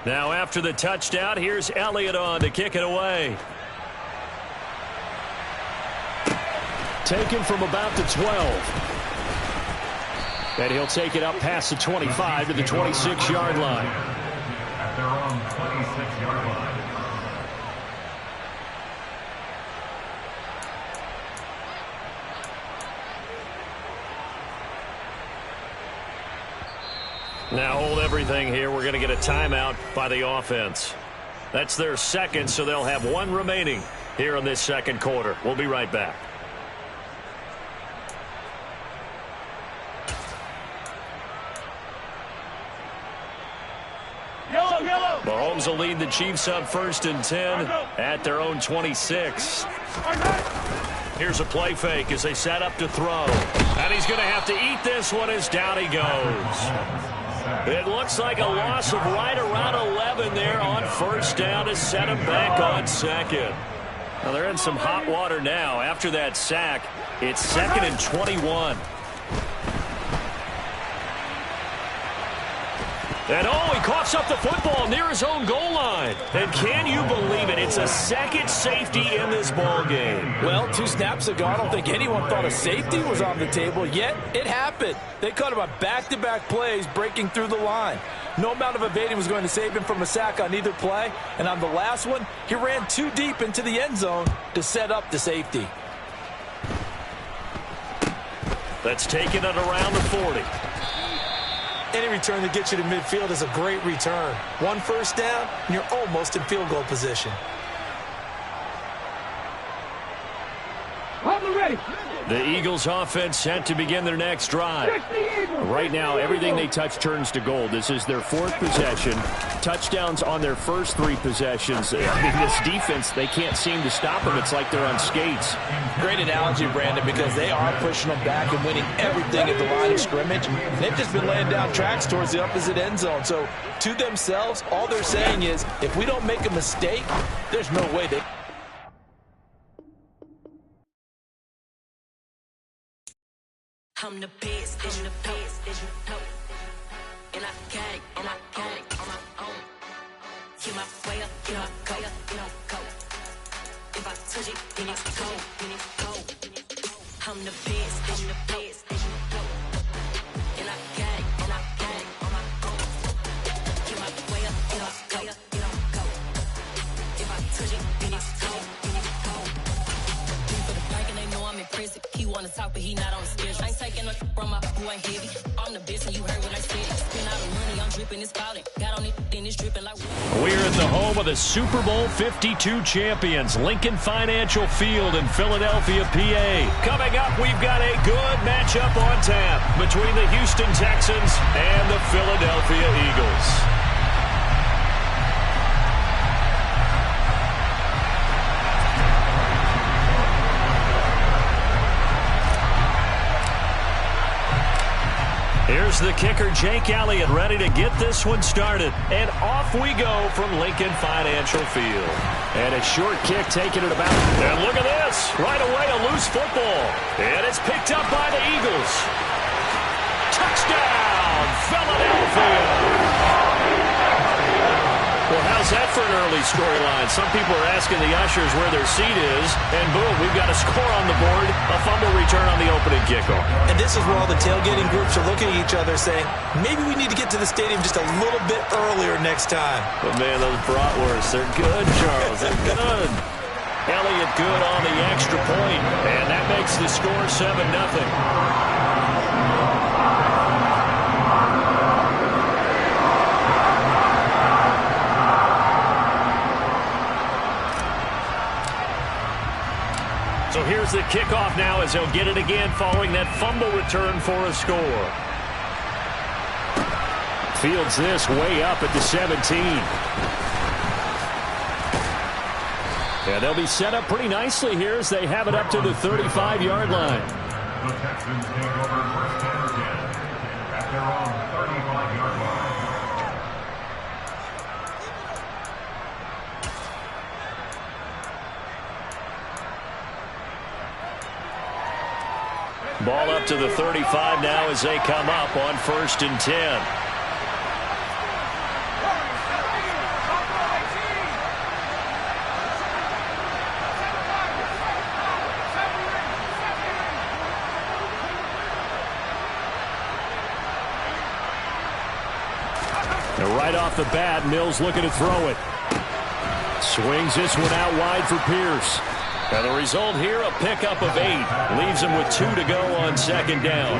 Now after the touchdown, here's Elliott on to kick it away. Taken from about the 12. And he'll take it up past the 25 to the 26-yard line. At their own 26-yard line. Now hold everything here. We're going to get a timeout by the offense. That's their second, so they'll have one remaining here in this second quarter. We'll be right back. Mahomes will lead the Chiefs up 1st and 10 at their own 26. Here's a play fake as they set up to throw. And he's going to have to eat this one as down he goes. It looks like a loss of right around 11 there on 1st down to set him back on 2nd. Now they're in some hot water now. After that sack, it's 2nd and 21. And he coughs up the football near his own goal line. And can you believe it? It's a second safety in this ball game. Well, 2 snaps ago, I don't think anyone thought a safety was on the table, yet it happened. They caught him on back-to-back plays breaking through the line. No amount of evading was going to save him from a sack on either play. And on the last one, he ran too deep into the end zone to set up the safety. That's taken at around the 40. Any return that gets you to midfield is a great return. 1 first down, and you're almost in field goal position. The Eagles offense set to begin their next drive. Right now, everything they touch turns to gold. This is their 4th possession. Touchdowns on their first 3 possessions. In this defense, they can't seem to stop them. It's like they're on skates. Great analogy, Brandon, because they are pushing them back and winning everything at the line of scrimmage. They've just been laying down tracks towards the opposite end zone. So, to themselves, all they're saying is, if we don't make a mistake, there's no way they... I'm the best, I'm the best, and I got it, on my own. Get my way up, get my go. If I touch it, then it's go. I'm the best, and I got it, on my own. Get my way up, get my go. If I touch it, then it's go. For the bank and they know I'm in prison. He wanna talk, but he not on the schedule. I ain't taking no from my boy heavy. I'm the best and you heard what I said. Spend all the money, I'm dripping, it's falling. Got on it, then it's dripping like... We're at the home of the Super Bowl 52 champions, Lincoln Financial Field in Philadelphia, PA. Coming up, we've got a good matchup on tap between the Houston Texans and the Philadelphia Eagles. Here's the kicker, Jake Elliott, ready to get this one started. And off we go from Lincoln Financial Field. And a short kick taken at about... And look at this. Right away, a loose football. And it's picked up by the Eagles. Touchdown, Philadelphia. Well, how's that for an early storyline? Some people are asking the ushers where their seat is, and boom, we've got a score on the board, a fumble return on the opening kickoff. And this is where all the tailgating groups are looking at each other saying, maybe we need to get to the stadium just a little bit earlier next time. But, man, those bratwursts, they're good, Charles. They're good. Elliott good on the extra point, and that makes the score 7-0. So here's the kickoff now as they'll get it again following that fumble return for a score. Fields this way up at the 17. Yeah, they'll be set up pretty nicely here as they have it up to the 35-yard line. The Texans take over first and 10 at their own 35-yard line. Ball up to the 35 now as they come up on 1st and 10. And right off the bat, Mills looking to throw it. Swings this one out wide for Pierce. And the result here, a pickup of 8. Leaves him with 2 to go on second down.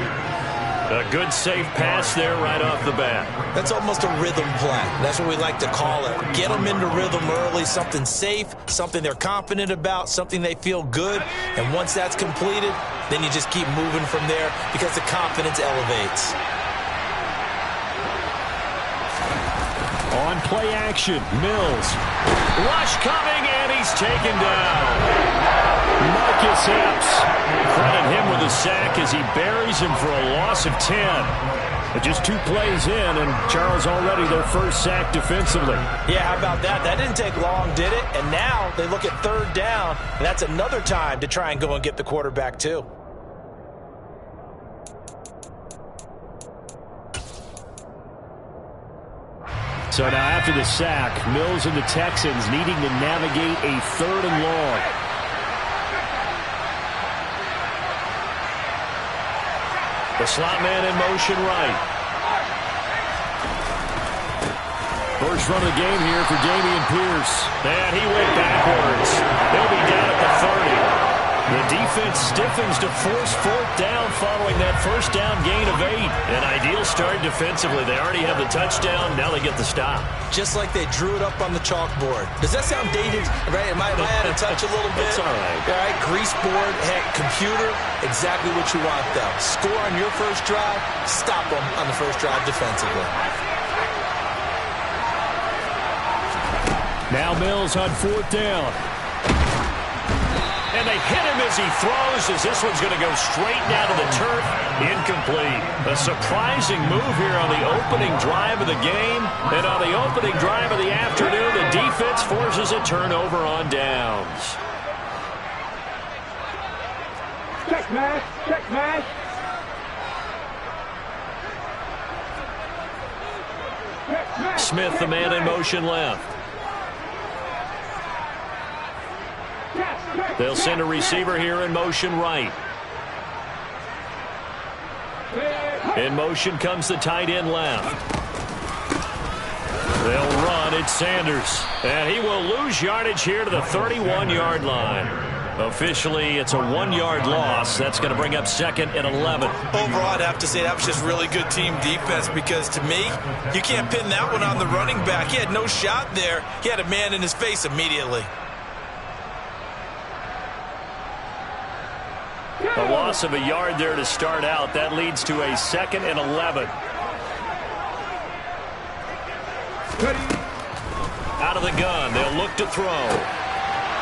A good safe pass there right off the bat. That's almost a rhythm play. That's what we like to call it. Get them into rhythm early, something safe, something they're confident about, something they feel good. And once that's completed, then you just keep moving from there because the confidence elevates. On play action, Mills. Rush coming, and he's taken down. Marcus Epps. Credit him with a sack as he buries him for a loss of 10. But just 2 plays in, and Charles already their first sack defensively. Yeah, how about that? That didn't take long, did it? And now they look at 3rd down, and that's another time to try and go and get the quarterback too. So now after the sack, Mills and the Texans needing to navigate a 3rd and long. The slot man in motion right. First run of the game here for Dameon Pierce. And he went backwards. He'll be down at the 30. The defense stiffens to force 4th down following that first down gain of 8. An ideal start defensively. They already have the touchdown. Now they get the stop. Just like they drew it up on the chalkboard. Does that sound dated? Right? Am I out of touch a little bit? It's all right. All right, grease board, heck, computer, exactly what you want, though. Score on your first drive, stop them on the first drive defensively. Now Mills on 4th down. And they hit him as he throws, as this one's going to go straight down to the turf. Incomplete. A surprising move here on the opening drive of the game. And on the opening drive of the afternoon, the defense forces a turnover on downs. Check match, check match. Smith, the man in motion left. They'll send a receiver here in motion right. In motion comes the tight end left. They'll run. It's Sanders. And he will lose yardage here to the 31-yard line. Officially, it's a 1-yard loss. That's going to bring up 2nd and 11. Overall, I'd have to say that was just really good team defense because, to me, you can't pin that one on the running back. He had no shot there. He had a man in his face immediately. A loss of a yard there to start out. That leads to a 2nd and 11. Out of the gun. They'll look to throw.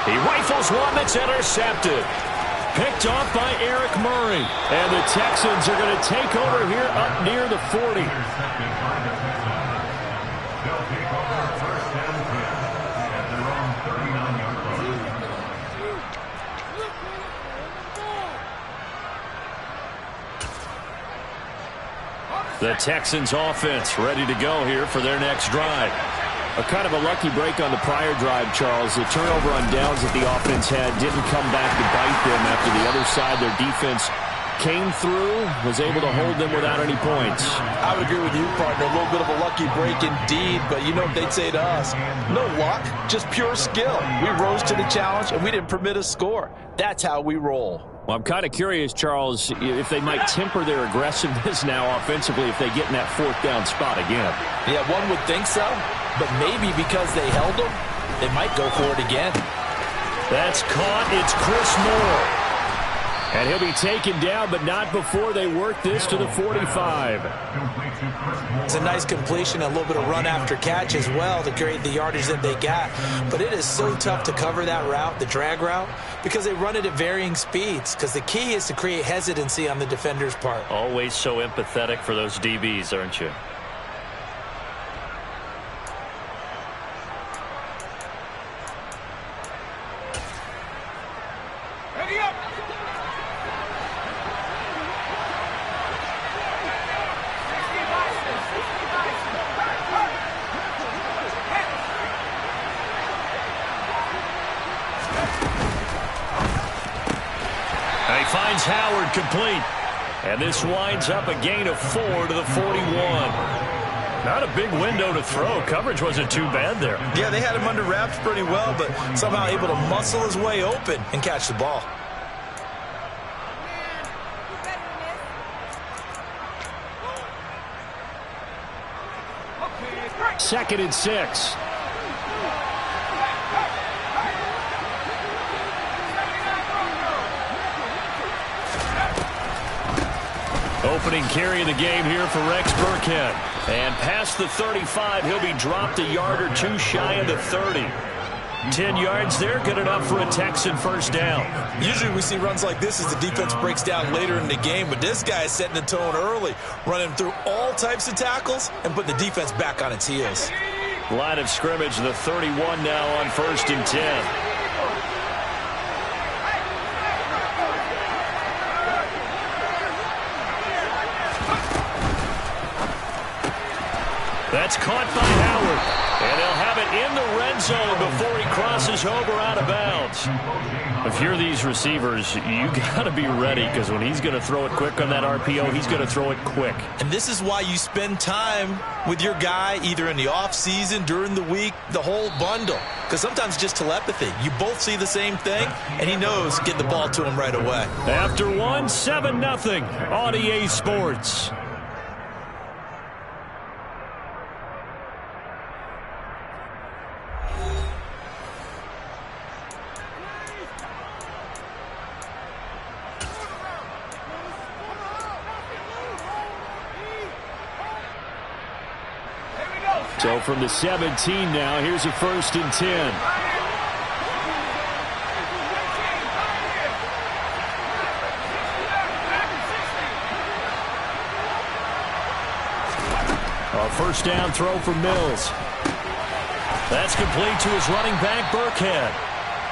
He rifles one that's intercepted. Picked off by Eric Murray. And the Texans are going to take over here up near the 40. The Texans offense ready to go here for their next drive. A kind of a lucky break on the prior drive, Charles. The turnover on downs that the offense had didn't come back to bite them after the other side. Their defense came through, was able to hold them without any points. I would agree with you, partner. A little bit of a lucky break indeed, but you know what they'd say to us? No luck, just pure skill. We rose to the challenge, and we didn't permit a score. That's how we roll. Well, I'm kind of curious, Charles, if they might temper their aggressiveness now offensively if they get in that 4th down spot again. Yeah, one would think so, but maybe because they held them, they might go for it again. That's caught. It's Chris Moore. And he'll be taken down, but not before they work this to the 45. It's a nice completion, a little bit of run after catch as well to create the yardage that they got. But it is so tough to cover that route, the drag route, because they run it at varying speeds. Because the key is to create hesitancy on the defender's part. Always so empathetic for those DBs, aren't you? Finds Howard complete. And this winds up a gain of 4 to the 41. Not a big window to throw. Coverage wasn't too bad there. Yeah, they had him under wraps pretty well, but somehow able to muscle his way open and catch the ball. Second and 6. Opening carry of the game here for Rex Burkhead. And past the 35, he'll be dropped a yard or two shy of the 30. 10 yards there, good enough for a Texan first down. Usually we see runs like this as the defense breaks down later in the game, but this guy is setting the tone early, running through all types of tackles and putting the defense back on its heels. Line of scrimmage, the 31 now on 1st and 10. That's caught by Howard. And they'll have it in the red zone before he crosses over out of bounds. If you're these receivers, you got to be ready, because when he's going to throw it quick on that RPO, he's going to throw it quick. And this is why you spend time with your guy either in the offseason, during the week, the whole bundle. Because sometimes just telepathy. You both see the same thing, and he knows get the ball to him right away. After one, 7-0 on EA Sports. So from the 17 now, here's a 1st and 10. A first down throw for Mills. That's complete to his running back, Burkhead.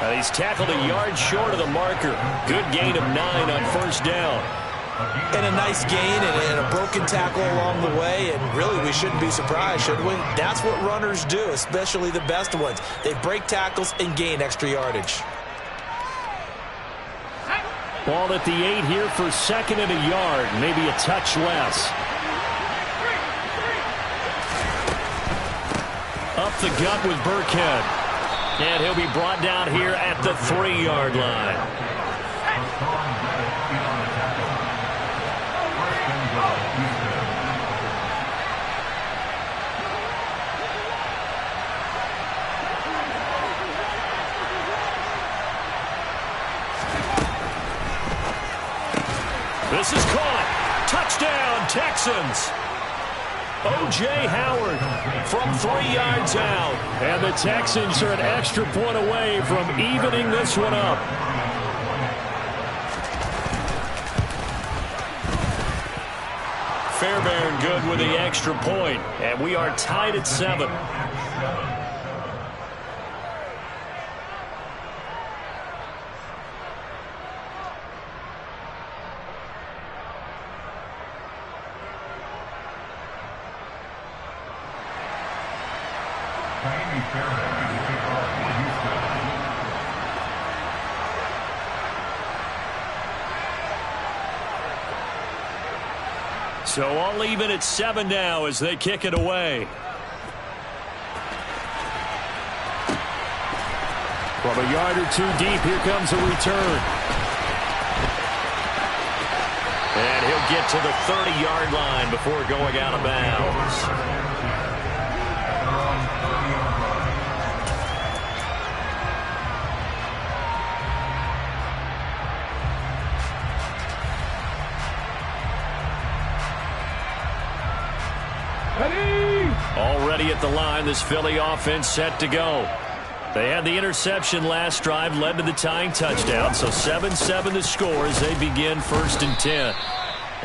And he's tackled a yard short of the marker. Good gain of 9 on first down. And a nice gain and a broken tackle along the way, and really we shouldn't be surprised, should we? That's what runners do, especially the best ones. They break tackles and gain extra yardage. Ball at the 8 here for 2nd and a yard, maybe a touch less. Up the gut with Burkhead. And he'll be brought down here at the 3-yard line. This is caught. Touchdown, Texans. O.J. Howard from 3 yards out. And the Texans are an extra point away from evening this one up. Fairbairn good with the extra point. And we are tied at 7. So all even at 7 now as they kick it away. From a yard or 2 deep, here comes a return. And he'll get to the 30-yard line before going out of bounds. Already at the line, this Philly offense set to go. They had the interception last drive, led to the tying touchdown, so 7-7 the score as they begin 1st and 10.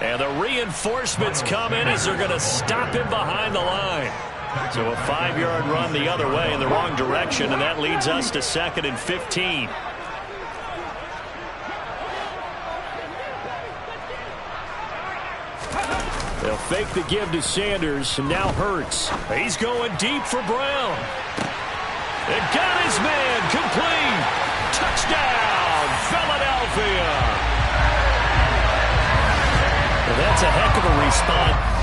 And the reinforcements come in as they're going to stop him behind the line. So a 5-yard run the other way in the wrong direction, and that leads us to 2nd and 15. They'll fake the give to Sanders, and now Hurts. He's going deep for Brown. It got his man complete. Touchdown, Philadelphia. Well, that's a heck of a response.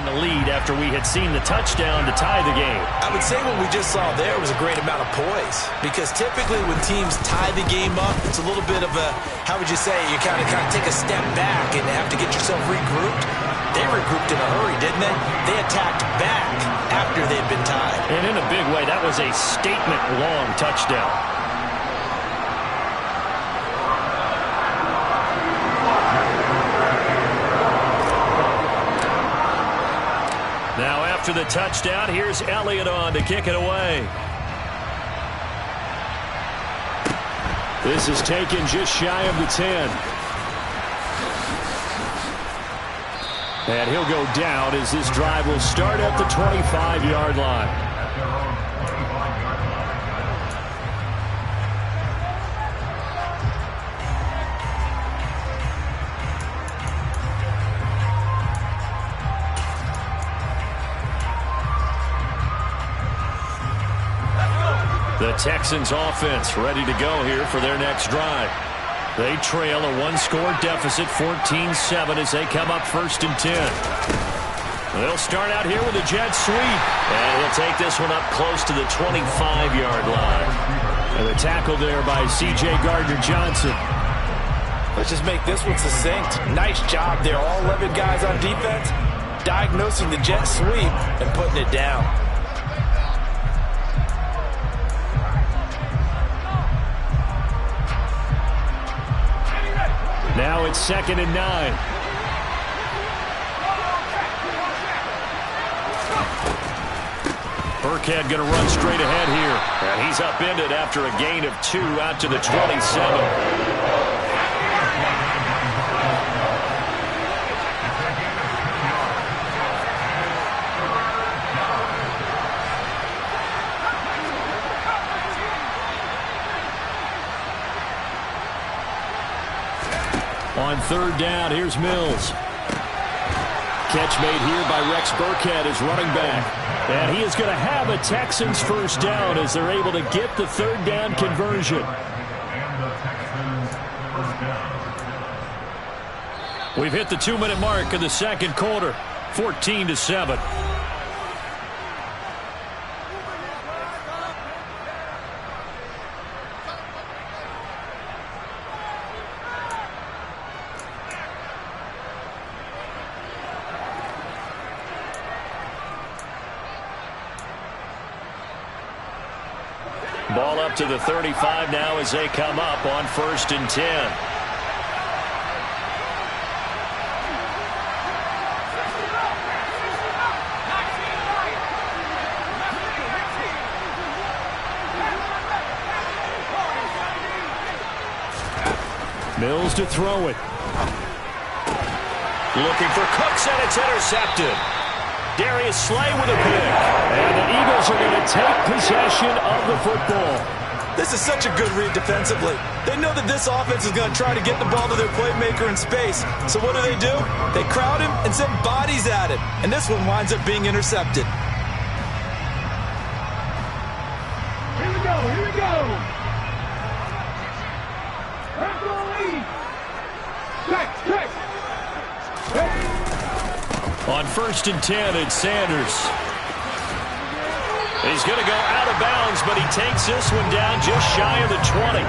the lead after we had seen the touchdown to tie the game. I would say what we just saw there was a great amount of poise, because typically when teams tie the game up, it's a little bit of a, how would you say, you kind of take a step back and have to get yourself regrouped. They regrouped in a hurry, didn't they? They attacked back after they'd been tied. And in a big way, that was a statement-long touchdown. Now after the touchdown, here's Elliott on to kick it away. This is taken just shy of the 10. And he'll go down as this drive will start at the 25-yard line. The Texans offense ready to go here for their next drive. They trail a one-score deficit, 14-7, as they come up 1st and 10. They'll start out here with a jet sweep. And he'll take this one up close to the 25-yard line. And the tackle there by C.J. Gardner-Johnson. Let's just make this one succinct. Nice job there. All 11 guys on defense diagnosing the jet sweep and putting it down. Now it's 2nd and 9. Burkhead going to run straight ahead here. And he's upended after a gain of 2 out to the 27. On 3rd down, here's Mills. Catch made here by Rex Burkhead as running back. And he is going to have a Texans first down as they're able to get the 3rd down conversion. We've hit the 2-minute mark of the 2nd quarter, 14-7. Ball up to the 35 now as they come up on 1st and 10. Mills to throw it. Looking for Cooks, and it's intercepted. Darius Slay with a pick. And the Eagles are going to take possession of the football. This is such a good read defensively. They know that this offense is going to try to get the ball to their playmaker in space. So what do? They crowd him and send bodies at him. And this one winds up being intercepted. Here we go. Check. On 1st and 10, it's Sanders. He's going to go out of bounds, but he takes this one down just shy of the 20.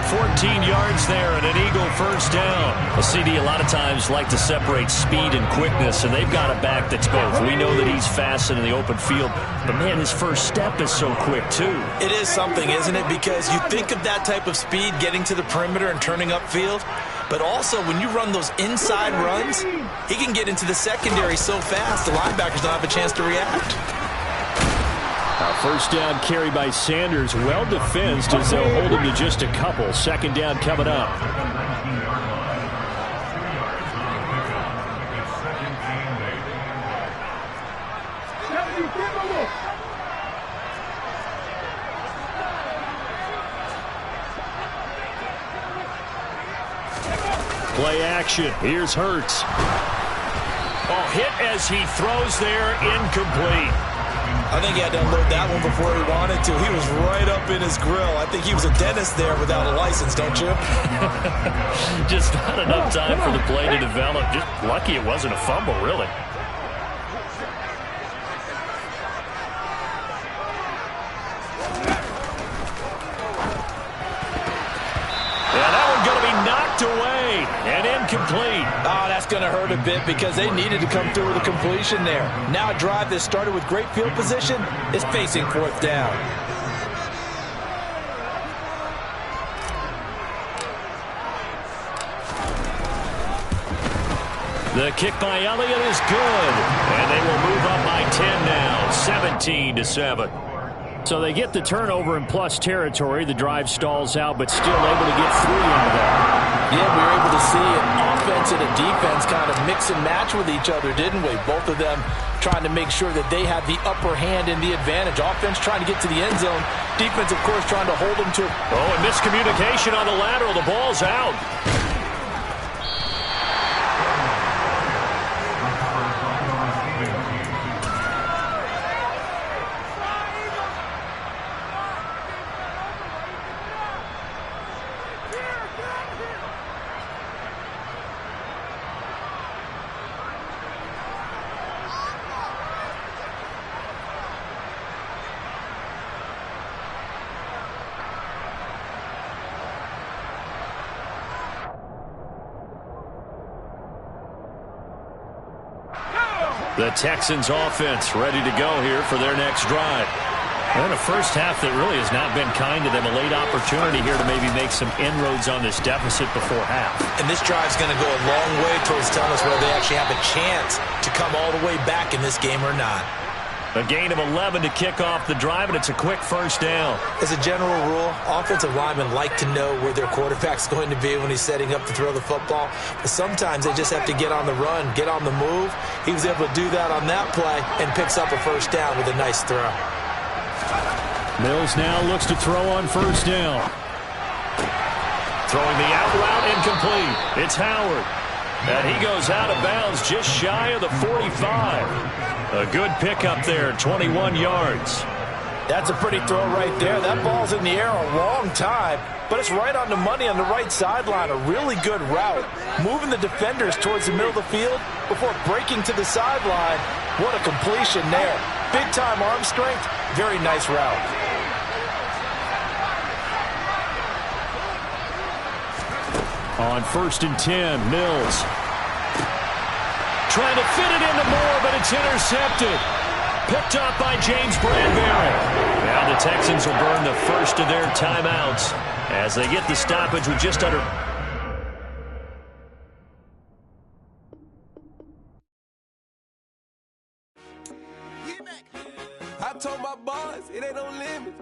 14 yards there and an Eagle first down. A CD a lot of times like to separate speed and quickness, and they've got a back that's both. We know that he's fast in the open field, but man, his first step is so quick too. It is something, isn't it? Because you think of that type of speed getting to the perimeter and turning upfield, but also when you run those inside runs, he can get into the secondary so fast the linebackers don't have a chance to react. First down carry by Sanders, well defensed as they'll hold him to just a couple. 2nd down coming up. Play action. Here's Hurts. Oh, hit as he throws there, incomplete. I think he had to unload that one before he wanted to. He was right up in his grill. I think he was a dentist there without a license, don't you? Just not enough time for the play to develop. Just lucky it wasn't a fumble, really. going to hurt a bit because they needed to come through with a completion there. Now a drive that started with great field position is facing fourth down. The kick by Elliott is good, and they will move up by 10 now, 17-7. So they get the turnover in plus territory. The drive stalls out, but still able to get 3 out of that. Yeah, we were able to see an offense and a defense kind of mix and match with each other, didn't we? Both of them trying to make sure that they have the upper hand and the advantage. Offense trying to get to the end zone. Defense, of course, trying to hold them to it. Oh, and miscommunication on the lateral. The ball's out. The Texans offense ready to go here for their next drive. And a first half that really has not been kind to them. A late opportunity here to maybe make some inroads on this deficit before half. And this drive's going to go a long way towards telling us whether they actually have a chance to come all the way back in this game or not. A gain of 11 to kick off the drive, and it's a quick first down. As a general rule, offensive linemen like to know where their quarterback's going to be when he's setting up to throw the football. But sometimes they just have to get on the run, get on the move. He was able to do that on that play and picks up a first down with a nice throw. Mills now looks to throw on first down. Throwing the out route incomplete. It's Howard. And he goes out of bounds just shy of the 45. A good pickup there, 21 yards. That's a pretty throw right there. That ball's in the air a long time, but it's right on the money on the right sideline. A really good route. Moving the defenders towards the middle of the field before breaking to the sideline. What a completion there. Big-time arm strength. Very nice route. On 1st and 10, Mills. Trying to fit it into Moore, but it's intercepted. Picked up by James Bradbury. Now the Texans will burn the first of their timeouts as they get the stoppage with just under... I told my boys it ain't no limit.